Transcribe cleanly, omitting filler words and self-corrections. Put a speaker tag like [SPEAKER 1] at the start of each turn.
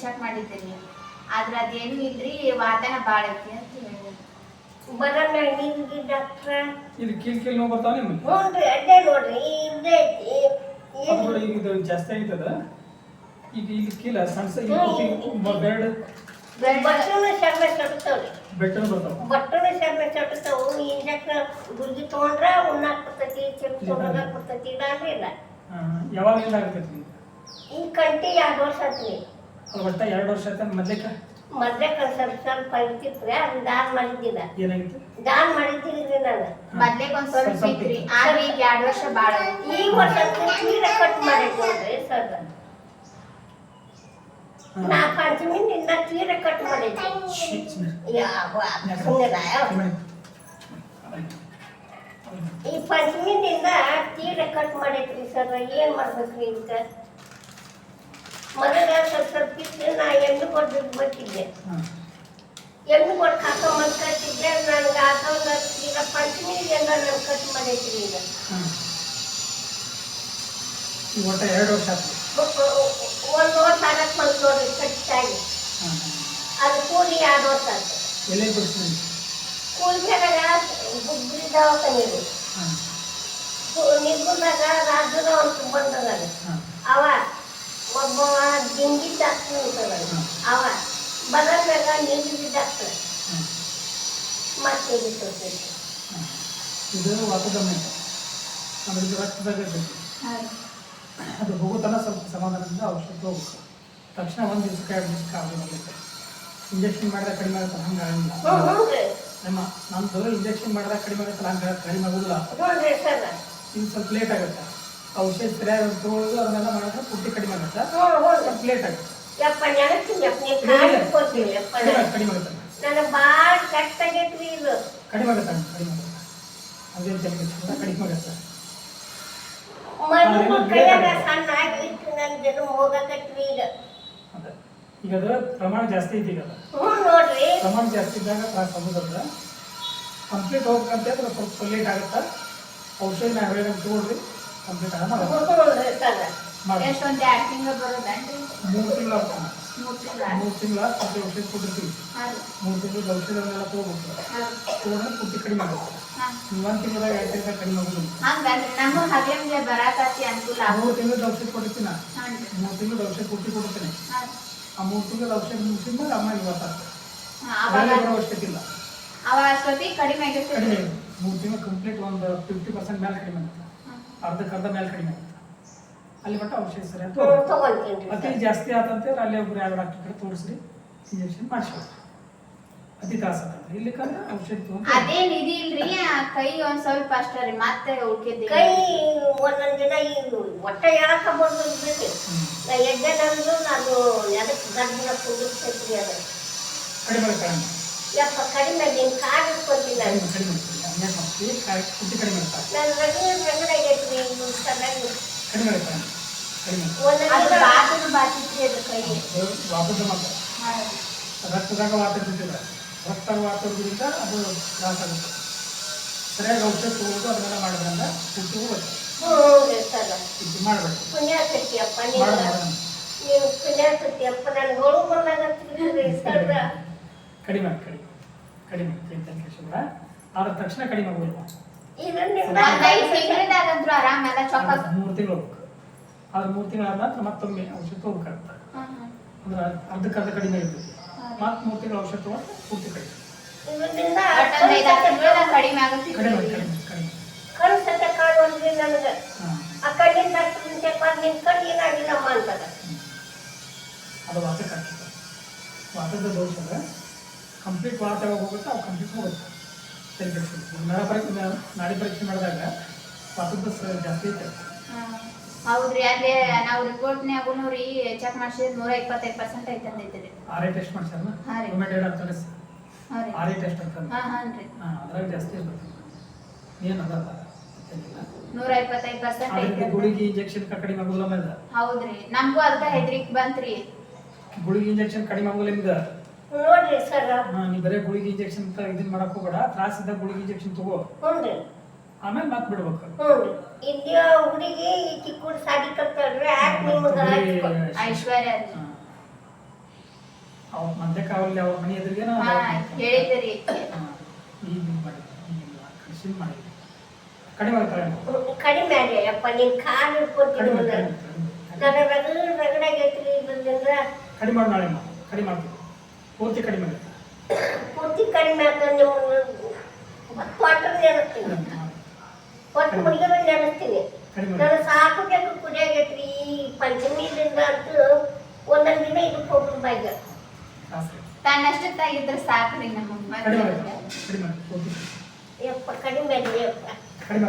[SPEAKER 1] Check ಮಾಡಿದ್ದೀರಿ ಆದ್ರೆ ಅದೇನು ಇಲ್ರಿ ವಾತನ ಭಾಳ ಐತಿ ಅಂತ ಹೇಳಿದ್ರು.
[SPEAKER 2] ಬರಲ್ಲ ನೀವಿಗೆ ಡಾಕ್ಟ್ರ
[SPEAKER 3] ಇದು ಕೀಲ್ ನೋವು ಬರ್ತಾವ ನಿಮಗೆ?
[SPEAKER 2] ಹ್ಞೂ ಅದೇ ನೋಡ್ರಿ ಇದೇ ಐತಿ
[SPEAKER 3] ಅದು ನೋಡಿ ಈಗ ಇದು ಜಾಸ್ತಿ ಆಗಿತ್ತದ ಈಗ ಇಲ್ಲಿ ಕೀಲ ಸಣ್ಣ ಬೆರಡು
[SPEAKER 2] ಬಟ್ಟನು ಶರ್ಮ ಚಡ್ತಾವ್ರಿ
[SPEAKER 3] ಬೆಟ್ಟನು ಬರ್ತಾವ
[SPEAKER 2] ಬಟ್ಟನು ಶರ್ಮ ಚಡ್ತಾವು ಇಂಜೆಕ್ಷನ್ ಗುಳ್ಗಿ ತೊಗೊಂಡ್ರ ಉಣ್ಣಾಕ್ ಬರ್ತೈತಿ ಚಿಪ್ ತೊಗೊಂಡಾಗ ಬರ್ತೈತಿ ಇಲ್ಲಾಂದ್ರೆ ಇಲ್ಲ.
[SPEAKER 3] ಯಾವಾಗಲಿಂದ ಆಗ್ತೈತಿ
[SPEAKER 2] ಈ ಕಂಟಿ 2 ವರ್ಷ ಆತ್ರಿ.
[SPEAKER 3] ಅದು ಒಟ್ಟ 2 ವರ್ಷ ಆಯ್ತು ಮೊದ್ಲೇಕ
[SPEAKER 2] ಮೊದ್ಲೇ ಸ್ವಲ್ಪ ಸ್ವಲ್ಪ ಇರ್ತಿತ್ರಿ ಅದು ದಾನ್ ಮಾಡಿದ್ದಿಲ್ಲ
[SPEAKER 3] ಏನಾಗಿತ್ತು
[SPEAKER 2] ದಾನ್ ಮಾಡಿದ್ದಿಲ್ರಿ ನಾನು
[SPEAKER 1] ಮೊದ್ಲೇಕ್ ಒಂದ್ ಸ್ವಲ್ಪ ಇತ್ರಿ ಆದ್ರೆ ಈಗ 2 ವರ್ಷ ಭಾಳ ಐತಿ.
[SPEAKER 2] ಈ ವರ್ಷ ತೀರ ಕಟ್ ಮಾಡಿದ್ ನೋಡ್ರಿ ಸರ್ ನಾ ಪಂಚಮಿನಿಂದ ತೀರ ಕಟ್ ಮಾಡಿದ್ದೆ ಈ ಪಂಚಮಿನಿಂದ ತೀರ ಕಟ್ ಮಾಡೈತ್ರಿ ಸರ್ ಏನ್ ಮಾಡ್ಬೇಕ್ರಿ ಇದಕ್ಕ ಮೊದಲ ಸ್ವಲ್ಪ ಸ್ವಲ್ಪ ಇತ್ತು ನಾ ಎಣ್ಣೆ ಕೊಟ್ಟು ಬರ್ತಿದ್ದೆ ಎಣ್ಣೆ ಕೊಟ್ಟು ಹಾಕೊಂಡ್ ಕಟ್ಟಿದ್ದೆ ನನ್ಗೆ ಅದೊಂದು ಈಗ ಪಂಚಮಿನಿಂದ ನಾನು ಕಟ್ ಮಾಡೈತ್ರಿ ಈಗ
[SPEAKER 3] ಒಟ್ಟ 2 ವರ್ಷ ಆಯ್ತು.
[SPEAKER 2] 1 ವರ್ಷ ಆಗಕ್ಕೆ ಬಂತು ನೋಡ್ರಿ ಕಟ್ಟಾಗಿ ಅದು ಕೂಲಿ 2 ವರ್ಷ ಆಯ್ತು.
[SPEAKER 3] ಎಲ್ಲೇ ತೋರಿಸ್ತೀನಿ
[SPEAKER 2] ಕೂಲಿದಾಗ ಗುಗ್ರಿ ದವಾಖಾನೆ ರೀ ನಿರ್ಗುಂದಾಗ ರಾಜ್ಯದ ಒಂದು ಬಂದದ ಅವ ಒಬ್ಬ ದಿಂಗಿ ಡಾಕ್ಟರ್ ಅಂತದ ಅವ ಬದಲಾಗ ನಿಂಗಿ ಡಾಕ್ಟರ್ ಮತ್ತೆ ತೋರಿಸೈತಿ
[SPEAKER 3] ಇದು ವಾತದಮ್ಮ ಅದ್ರದ್ದು ರಕ್ತದಾಗ ಇರ್ತೈತಿ ಅದು ಹೋಗೋತನ ಸ್ವಲ್ಪ ಸಮಾಧಾನದಿಂದ ಔಷಧ ಹೋಗ್ಬೇಕು ತಕ್ಷಣ 1 ದಿವಸಕ್ಕೆ 2 ದಿವಸಕ್ಕೆ ಆಗೋದಿಲ್ಲ ಇಂಜೆಕ್ಷನ್ ಮಾಡಿದಾಗ ಕಡಿಮೆ ಆಗುತ್ತೆ ಹಂಗೆ ಆಗಂಗಿಲ್ಲ ನಮ್ಮ ನಮ್ಮದು ಇಂಜೆಕ್ಷನ್ ಮಾಡಿದಾಗ ಕಡಿಮೆ ಆಗುತ್ತಲ್ಲ ಹಂಗೆ ಕಡಿಮೆ ಆಗೋದಿಲ್ಲ ಇದು ಸ್ವಲ್ಪ ಲೇಟ್ ಆಗುತ್ತೆ ಔಷಧ ಸರಿಯಾಗಿ ತಗೊಳ್ಳೋದು ಅದನ್ನೆಲ್ಲ ಮಾಡಿದ್ರೆ ಪೂರ್ತಿ ಕಡಿಮೆ ಆಗುತ್ತೆ ಸ್ವಲ್ಪ ಲೇಟ್ ಆಗುತ್ತೆ ಕಡಿಮೆ ಆಗುತ್ತೆ
[SPEAKER 2] ನನಗೆ ಭಾಳ ಕಷ್ಟ ಆಗೈತ್ರಿ ಇದು
[SPEAKER 3] ಕಡಿಮೆ ಆಗುತ್ತೆ ಕಡಿಮೆ ಆಗುತ್ತೆ ಅದೇ ಕಡಿಮೆ ಆಗುತ್ತೆ
[SPEAKER 2] ಮಣ್ಣು ಕೈಯಾಗ ಸಣ್ಣ ಆಗಿತ್ತು ನನ್ನ ಜನ ಹೋಗಕತ್ರಿ ಈಗ
[SPEAKER 3] ಈಗ ಅದು ಪ್ರಮಾಣ ಜಾಸ್ತಿ ಐತಿ ಈಗ
[SPEAKER 2] ನೋಡ್ರಿ
[SPEAKER 3] ಪ್ರಮಾಣ ಜಾಸ್ತಿ ಇದ್ದಾಗ ತ್ರಾಸ ಆಗೋದಲ್ಲ ಕಂಪ್ಲೀಟ್ ಹೋಗ್ಬೇಕಂತ ಹೇಳಿದ್ರೆ ಸ್ವಲ್ಪ ಲೇಟ್ ಆಗುತ್ತೆ ಔಷಧ ನಾವು ಹೇಳಿದಂಗೆ ತಗೊಳ್ರಿ ಕಂಪ್ಲೀಟ್ ಆಗ ಮಾಡಿ
[SPEAKER 1] ಎಷ್ಟೊಂದ್ 2 ತಿಂಗಳು ಬರೋದನ್ರಿ
[SPEAKER 3] 3 ತಿಂಗಳು ಆಗ್ತಾನೆ
[SPEAKER 1] 3 ತಿಂಗಳ
[SPEAKER 3] 3 ತಿಂಗಳ ಮತ್ತೆ ಔಷಧ ಕೊಟ್ಟಿರ್ತೀವಿ 3 ತಿಂಗಳು ಔಷಧವನ್ನೆಲ್ಲ ತಗೋಬೇಕು ತಗೊಂಡ್ರೆ ಪೂರ್ತಿ ಕಡಿಮೆ ಆಗುತ್ತೆ 1 ತಿಂಗಳದಾಗ 2 ತಿಂಗಳ ಕಡಿಮೆ ಆಗೋದಿಲ್ಲ
[SPEAKER 1] ಹಂಗಂದ್ರೆ ನಮಗ್ ಹಗಲಂಗೆ ಬರಾಕತ್ತಿ ಅನುಕೂಲ
[SPEAKER 3] 3 ತಿಂಗಳ ಔಷಧ ಕೊಟ್ಟಿರ್ತೀನಿ 3 ತಿಂಗಳ ಔಷಧ ಕೊಡ್ತೀನಿ ಆ 3 ತಿಂಗಳ ಔಷಧ ಮುಗಿಸಿದ್ಮೇಲೆ ಅಮ್ಮ ಇವತ್ತು ಬರೋ ಅವಶ್ಯಕತೆ ಇಲ್ಲ
[SPEAKER 1] ಅವಾಗ ಅಷ್ಟೊತ್ತಿಗೆ ಕಡಿಮೆ ಆಗಿರ್ತದೆ
[SPEAKER 3] ಕಡಿಮೆ 3 ತಿಂಗಳು ಕಂಪ್ಲೀಟ್ ಒಂದು 50% ಮೇಲೆ ಕಡಿಮೆ ಆಗುತ್ತೆ ಅರ್ಧಕ್ಕರ್ಧ ಮೇಲೆ ಕಡಿಮೆ ಆಗುತ್ತೆ ಅಲ್ಲಿ ಮಟ್ಟ ಔಷಧ ಸರಿ ಅಂತ ಅತಿ ಜಾಸ್ತಿ ಆತಂತೇಳಿ ಅಲ್ಲಿ ಒಬ್ರು 2 ಡಾಕ್ಟರ್ ಕಡೆ ತೋರಿಸ್ರಿ ಇಂಜೆಕ್ಷನ್ ಮಾಡಿಸಿ ಅತಿ ತ್ರಾಸ ಆಗ್ತದೆ ಇಲ್ಲಿ ಕಂದ್ರೆ ಔಷಧ ತಗೊಂಡು
[SPEAKER 1] ಅದೇನ್ ಇದಿಲ್ರಿ ಕೈ ಒಂದ್ ಸ್ವಲ್ಪ ಅಷ್ಟ ರೀ ಮತ್ತೆ ಉಳ್ಕಿದ್ರಿ
[SPEAKER 2] ಕೈ ಒಂದೊಂದ್ ದಿನ ಇದು ಒಟ್ಟ ಹೇಳಕ್ಕ ಬಂದ್ಬಿಡ್ರಿ ನಾ ಎಡ್ಡೆ ನಂದು ನಾನು ಎದಕ್ಕೆ ಗಂಡಿನ ಕುಂದಿರ್ತೈತ್ರಿ ಅದ
[SPEAKER 3] ಕಡಿಮೆ ಕಡಿಮೆ
[SPEAKER 2] ಯಪ್ಪ ಕಡಿಮೆ ನೀನು ಕಾಲು ಇಟ್ಕೊಂತೀನಿ ನಾನು
[SPEAKER 3] ಕಡಿಮೆ ಪುಟ್ಟಿ ಕಡಿಮೆ ಇರ್ತಾರೆ
[SPEAKER 2] ನನ್ನ ರಗಡಾಗೈತ್ರಿ ಇದು ಚೆನ್ನಾಗಿ
[SPEAKER 3] ಕಡಿಮೆ ಇರ್ತಾರೆ ಕಡಿಮೆ
[SPEAKER 1] ಅದು ಬಾತನು ಬಾತಿತ್ರಿ ಅದು ಕೈ
[SPEAKER 3] ವಾಪದ ಮಾತ್ರ ರಕ್ತದಾಗ ವಾತ ಇರ್ತಿಲ್ಲ ರಕ್ತ ವಾತದ್ರಿಂದ ಅದು ತ್ರಾಸ ಆಗುತ್ತೆ ಸರಿಯಾಗಿ ಔಷಧ ತಗೋದು ಅದನ್ನೆಲ್ಲ ಮಾಡಿದ್ರಿಂದ ಪುಟ್ಟಿ ಹೋಗುತ್ತೆ ಇದು ಮಾಡಬೇಕು
[SPEAKER 2] ಪುಣ್ಯಾಸಕ್ತಿ ಅಪ್ಪ ನೀವು ಪುಣ್ಯಾಸಕ್ತಿ ಅಪ್ಪ ನಾನು ನೋಡು ಬಂದಾಗತ್ರಿ ಸರ್
[SPEAKER 3] ಕಡಿಮೆ ಕಡಿಮೆ ಕಡಿಮೆ ಚಿಂತನೆ ಆದ ತಕ್ಷಣ ಕಡಿಮೆ ಆಗೋದಿಲ್ಲ
[SPEAKER 2] ಇದರಿಂದ
[SPEAKER 1] 5 ತಿಂಗಳದಾಗಂತೂ ಆರಾಮ ಎಲ್ಲ ಚೊಕ್ಕ
[SPEAKER 3] 3 ತಿಂಗಳು ಹೋಗ್ಬೇಕು ಆದ್ರೆ 3 ತಿಂಗಳಾದ ನಂತರ ಮತ್ತೊಮ್ಮೆ ಔಷಧ ತಗೋಬೇಕಾಗುತ್ತೆ ಅಂದ್ರೆ ಅರ್ಧಕ್ಕರ್ಧ ಕಡಿಮೆ ಇರ್ತೈತಿ ಮತ್ತೆ 3 ತಿಂಗಳು ಔಷಧ ತಗೊಂಡು ಪೂರ್ತಿ ಕಡಿಮೆ
[SPEAKER 2] ಇದರಿಂದ
[SPEAKER 1] 5 ತಿಂಗಳದಾಗ ಕಡಿಮೆ ಆಗುತ್ತೆ
[SPEAKER 3] ಕಡಿಮೆ ಕಡಿಮೆ ಕಡಿಮೆ
[SPEAKER 2] ಕಣ್ಣು ಸತ್ಯ ಕಾಣುವಲ್ರಿ ನನಗೆ ಆ ಕಣ್ಣಿನ ಡಾಕ್ಟರ್ ಚೆಕ್ ನಿನ್ ಕಣ್ಣು ಏನಾಗಿಲ್ಲಮ್ಮ ಅಂತದ
[SPEAKER 3] ಅದು ವಾತಕ್ಕೆ ಆಗ್ತದೆ ವಾತದ ದೋಷ ಕಂಪ್ಲೀಟ್ ವಾತ ಯಾವಾಗ ಹೋಗುತ್ತೆ ಅವು ಕಂಪ್ಲೀಟ್ ಹೋಗುತ್ತೆ ಸರಿ ನಾಡಿ ಪರೀಕ್ಷೆ ಮಾಡಿದಾಗ ವಾತದ ಜಾಸ್ತಿ ಐತೆ
[SPEAKER 1] ಹೌದ್ರಿ ಅಲ್ಲೇ ನಾವು ರಿಪೋರ್ಟ್ನ್ಯಾಗೂನು ರೀ ಚೆಕ್ ಮಾಡ್ಸಿದ್ರೆ 125% ಐತೆ ಅಂದೈತ್ರಿ
[SPEAKER 3] ಆರ್ ಐ ಟೆಸ್ಟ್ ಮಾಡ್ಸಾರ
[SPEAKER 1] ಹಾ ರೀ
[SPEAKER 3] ರೊಮೆಟೈಡ್ ಅಂತಾರೆ
[SPEAKER 1] ಹಾ ರೀ
[SPEAKER 3] ಆರ್ ಐ ಟೆಸ್ಟ್ ಅಂತ
[SPEAKER 1] ಹಾನ್ರಿ
[SPEAKER 3] ಅದ್ರಾಗ ಜಾಸ್ತಿ ಇರ್ತದೆ ಏನು ಅದಲ್ಲ
[SPEAKER 1] 125% ಐತೆ
[SPEAKER 3] ಗುಳಿಗೆ ಇಂಜೆಕ್ಷನ್ ಕಡಿಮೆ ಆಗೋದಿಲ್ಲ ಮೇಲೆ
[SPEAKER 1] ಹೌದ್ರಿ ನಮಗೂ ಅದಕ್ಕೆ ಹೆದ್ರಿಕೆ ಬಂತ್ರಿ
[SPEAKER 3] ಗುಳಿಗೆ ಇಂಜೆಕ್ಷನ್ ಕಡಿಮೆ ಆಗೋದಿಲ್ಲ ನಿಮ್ಗೆ
[SPEAKER 2] ನೋಡ್ರಿ ಸರ್
[SPEAKER 3] ನೀ ಬರೇ ಗುಳಿಗೆ ಇಂಜೆಕ್ಷನ್ ಅಂತ ಇದನ್ನ ಮಾಡಕ್ ಹೋಗ್ಬೇಡ ತ್ರಾಸ ಇದ್ದಾಗ ಗುಳಿಗೆ ಇಂಜೆಕ್ಷನ್ ತಗೋ
[SPEAKER 2] ಹ್ಞೂ
[SPEAKER 3] ಆಮೇಲೆ ಮತ್ ಬಿಡ್ಬೇಕು
[SPEAKER 2] ಹ್ಞೂ ಇಂಡಿಯಾ ಹುಡುಗಿ ಚಿಕ್ಕ ಸಾಡಿ ಕಟ್ತಾಳ್ರಿ ಯಾಕೆ ನಿಮ್ಗೆ
[SPEAKER 1] ಐಶ್ವರ್ಯ ರೀ
[SPEAKER 3] ಅವತ್ತು ಮಧ್ಯಕ್ಕೆ ಅವಲ್ಲಿ ಅವ್ರ ಮನೆ ಎದುರಿಗೆ
[SPEAKER 1] ಹೇಳಿದ್ರಿ
[SPEAKER 3] ಈಗ ಮಾಡಿ ಕೃಷಿ ಮಾಡಿ ಕಡಿಮೆ ಆಗ್ತಾರೆ
[SPEAKER 2] ಕಡಿಮೆ ಆಗಿ ಅಪ್ಪ ನೀನ್ ಕಾಲು ಹಿಡ್ಕೊತೀನಿ ನನ್ನ ರಗಡಾಗೈತ್ರಿ ಇದ್ರಿಂದ
[SPEAKER 3] ಕಡಿಮೆ ಮಾಡಿ ನಾಳೆ ಕಡಿಮೆ ಮಾಡ್ತೀವಿ ಪೂರ್ತಿ ಕಡಿಮೆ ಆಗುತ್ತೆ
[SPEAKER 2] ಪೂರ್ತಿ ಕಡಿಮೆ ಆಗ್ತದೆ ನಿಮ್ಮನ್ನು ಒಟ್ಟು ನೆನೆಸ್ತೀನಿ ಒಟ್ಟು ಹುಡುಗರು ನೆನೆಸ್ತೀನಿ ನಾನು ಸಾಕು ಬೇಕು ಕುಡಿಯಾಗೈತ್ರಿ ಈ ಪಂಚಮಿಯಿಂದ ಅಂತೂ ಒಂದೊಂದು ದಿನ ಇದಕ್ಕೆ ಹೋಗ್ರು ಬಾಯ್ಗ
[SPEAKER 1] ತನ್ನಷ್ಟತ್ತಾಗಿದ್ರೆ ಸಾಕ್ರಿ ನಮ್ಮ
[SPEAKER 3] ಕಡಿಮೆ
[SPEAKER 2] ಯಪ್ಪ ಕಡಿಮೆ ಆಗಿ ಯಪ್ಪ
[SPEAKER 3] ಕಡಿಮೆ